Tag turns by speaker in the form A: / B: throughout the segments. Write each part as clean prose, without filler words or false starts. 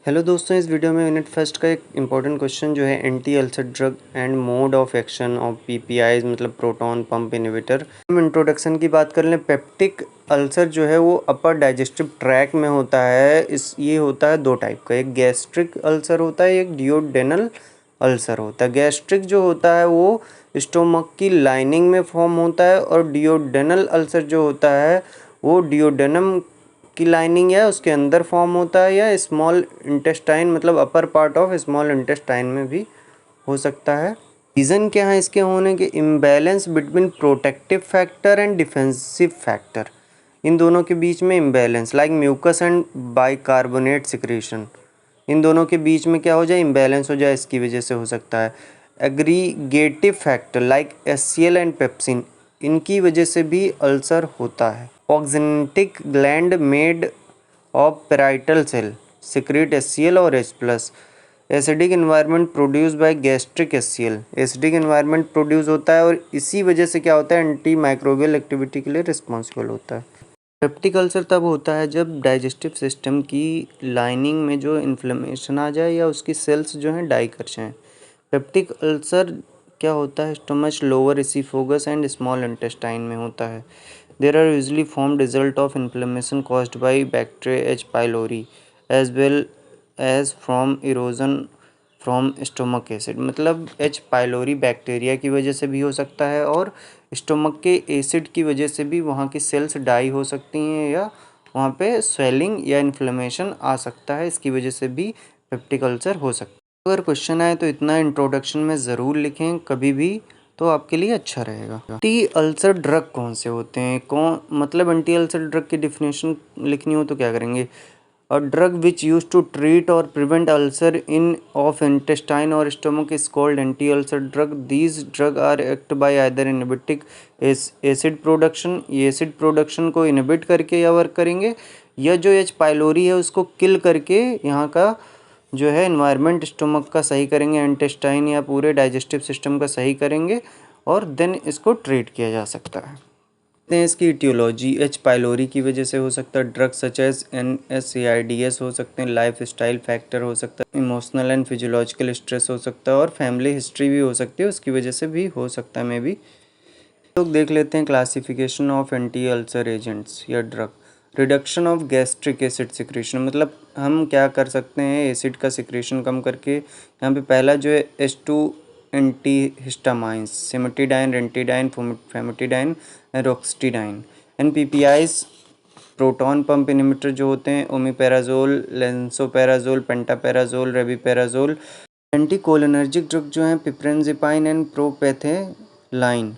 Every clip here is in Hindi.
A: हेलो दोस्तों, इस वीडियो में यूनिट फर्स्ट का एक इम्पॉर्टेंट क्वेश्चन जो है anti ulcer drug and mode of action of PPIs मतलब प्रोटॉन पंप इनहिबिटर। हम इंट्रोडक्शन की बात कर लें। पेप्टिक अल्सर जो है वो अपर डाइजेस्टिव ट्रैक में होता है। ये होता है दो टाइप का, एक गैस्ट्रिक अल्सर होता है, एक डियोडेनल अल्सर होता है। गैस्ट्रिक जो होता है वो स्टोमक की लाइनिंग में फॉर्म होता है और डियोडेनल अल्सर जो होता है वो डियोडेनम की लाइनिंग या उसके अंदर फॉर्म होता है या स्मॉल इंटेस्टाइन मतलब upper part of small intestine में भी हो सकता है। रीज़न क्या है इसके होने के? Imbalance between protective factor and defensive factor. इन दोनों के बीच में imbalance like mucus and bicarbonate secretion, इन दोनों के बीच में क्या हो जाए? इम्बैलेंस हो जाए, इसकी वजह से हो सकता है। Aggregative factor like HCL and pepsin, इनकी वजह से भी अल्सर होता है। Oxyntic gland made of parietal cell secrete HCL और H+। Acidic environment produce by gastric HCL, acidic environment produce होता है और इसी वजह से क्या होता है? एंटी माइक्रोबियल एक्टिविटी के लिए रिस्पॉन्सिबल होता है। पेप्टिक अल्सर तब होता है जब डाइजेस्टिव सिस्टम की लाइनिंग में जो इन्फ्लेमेशन आ जाए या उसकी सेल्स जो हैं डाई कर जाएँ। पेप्टिक अल्सर क्या होता है? Stomach, lower oesophagus and small intestine में होता है। There are usually formed result of inflammation caused by bacteria H. pylori as well as from erosion from stomach acid, मतलब H. pylori बैक्टीरिया की वजह से भी हो सकता है और स्टोमक के एसिड की वजह से भी वहाँ की सेल्स डाई हो सकती हैं या वहाँ पे स्वेलिंग या इन्फ्लेमेशन आ सकता है। इसकी वजह से भी पेप्टिक अल्सर हो सकता है। अगर क्वेश्चन आए तो इतना इंट्रोडक्शन में ज़रूर लिखें कभी भी, तो आपके लिए अच्छा रहेगा। एंटी अल्सर ड्रग कौन से होते हैं? कौन मतलब एंटी अल्सर ड्रग की डिफिनेशन लिखनी हो तो क्या करेंगे? A drug which used to treat or prevent ulcer in of intestine or stomach is called anti-ulcer drug. These drugs are act by either inhibiting acid production, ये acid production को inhibit करके या वर्क करेंगे, या जो H. pylori है उसको किल करके यहाँ का जो है इन्वायरमेंट स्टोमक का सही करेंगे, इंटेस्टाइन या पूरे डाइजेस्टिव सिस्टम का सही करेंगे और देन इसको ट्रीट किया जा सकता है। इसकी इटियोलॉजी H. pylori की वजह से हो सकता है। ड्रग सच एज NSAIDs हो सकते हैं, लाइफ स्टाइल फैक्टर हो सकता है, इमोशनल एंड फिजियोलॉजिकल स्ट्रेस हो सकता है और फैमिली हिस्ट्री भी हो सकती है, उसकी वजह से भी हो सकता है मे बी। तो देख लेते हैं classification of anti ulcer agents या drug. Reduction of gastric acid secretion, मतलब हम क्या कर सकते हैं एसिड का सिक्रीशन कम करके। यहाँ पे पहला जो है H2 antihistamines, cimetidine, ranitidine, famotidine, roxatidine. NPPIs proton pump inhibitor जो होते हैं ओमिपेराजोल, लेंसोपेराजोल, पेंटापेराजोल, रेबिपेराजोल। एंटीकोलिनर्जिक ड्रग जो हैं पिप्रेनजिपाइन एंड प्रोपेथेलाइन।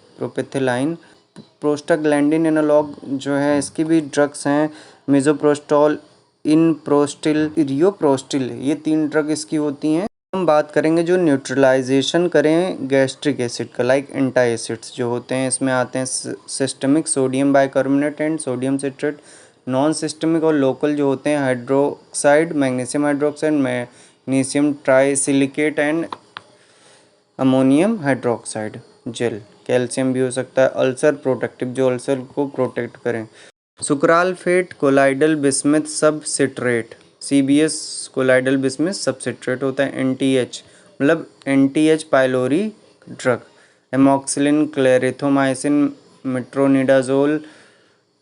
A: प्रोस्टाग्लैंडिन एनालॉग जो है इसकी भी ड्रग्स हैं, मिजोप्रोस्टॉल, इनप्रोस्टिल, रियोप्रोस्टिल, ये 3 ड्रग इसकी होती हैं। हम बात करेंगे जो न्यूट्रलाइजेशन करें गैस्ट्रिक एसिड का, लाइक एंटाएसिड्स जो होते हैं इसमें आते हैं systemic sodium bicarbonate and sodium citrate. Non systemic और लोकल जो होते हैं hydroxide, magnesium hydroxide, magnesium trisilicate and ammonium hydroxide gel. Calcium भी हो सकता है। अल्सर प्रोटेक्टिव, जो अल्सर को प्रोटेक्ट करें। Sucralfate colloidal bismuth subcitrate, CBS colloidal bismuth subcitrate होता है। NTH मतलब NTH pylori drug. Amoxicillin, clarithromycin, metronidazole,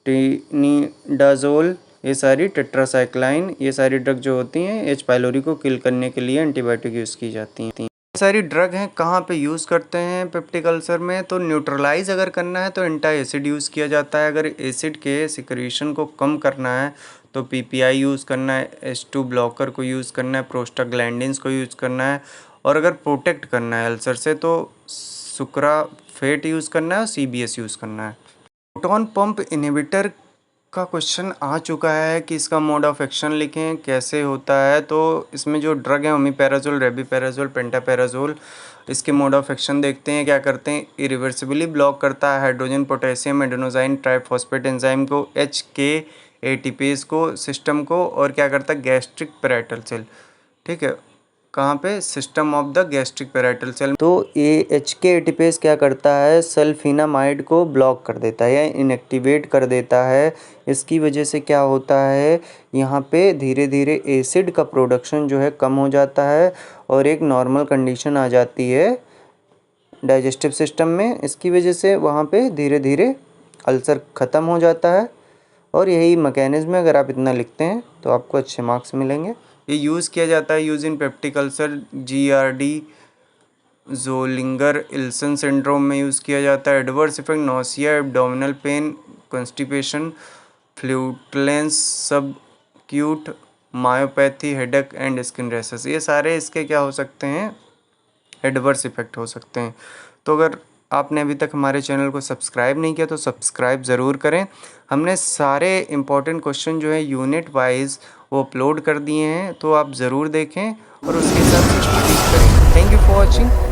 A: tinidazole, ये सारी टेट्रासाइक्लाइन, ये सारी ड्रग जो होती हैं H. pylori को किल करने के लिए एंटीबायोटिक यूज़ की जाती हैं। सारी ड्रग हैं कहाँ पे यूज़ करते हैं पेप्टिक अल्सर में? तो न्यूट्रलाइज अगर करना है तो एंटी एसिड यूज़ किया जाता है। अगर एसिड के सिक्रीशन को कम करना है तो PPI यूज़ करना है, H2 ब्लॉकर को यूज़ करना है, प्रोस्टाग्लैंडिन्स को यूज़ करना है। और अगर प्रोटेक्ट करना है अल्सर से तो सुक्राफेट यूज़ करना है और CBS यूज़ करना है। प्रोटॉन पंप इनहिबिटर का क्वेश्चन आ चुका है कि इसका मोड ऑफ एक्शन लिखें, कैसे होता है। तो इसमें जो ड्रग है ओमिपेराजोल, रेबिपेराजोल, पेंटापेराजोल, इसके मोड ऑफ एक्शन देखते हैं। क्या करते हैं? इरिवर्सिबली ब्लॉक करता है hydrogen potassium adenosine triphosphate enzyme को, HK ATPase को, सिस्टम को, और क्या करता है? गैस्ट्रिक पेराइटल सेल, ठीक है। कहाँ पे, system of the gastric parietal cell. तो AHK एटीपेस क्या करता है, सल्फिनामाइड को ब्लॉक कर देता है या इनएक्टिवेट कर देता है। इसकी वजह से क्या होता है, यहाँ पे धीरे धीरे एसिड का प्रोडक्शन जो है कम हो जाता है और एक नॉर्मल कंडीशन आ जाती है डाइजेस्टिव सिस्टम में। इसकी वजह से वहाँ पे धीरे धीरे अल्सर ख़त्म हो जाता है और यही मैकेनिज्म है। अगर आप इतना लिखते हैं तो आपको अच्छे मार्क्स मिलेंगे। ये यूज़ किया जाता है use in peptic ulcer, GERD, Zollinger Ellison syndrome में यूज़ किया जाता है। Adverse effect nausea, abdominal pain, constipation, flatulence, subacute myopathy, headache and skin rashes, ये सारे इसके क्या हो सकते हैं, एडवर्स इफेक्ट हो सकते हैं। तो अगर आपने अभी तक हमारे चैनल को सब्सक्राइब नहीं किया तो सब्सक्राइब ज़रूर करें। हमने सारे इम्पोर्टेंट क्वेश्चन जो है यूनिट वाइज वो अपलोड कर दिए हैं, तो आप ज़रूर देखें और उसके साथ स्टडी करें। Thank you for watching.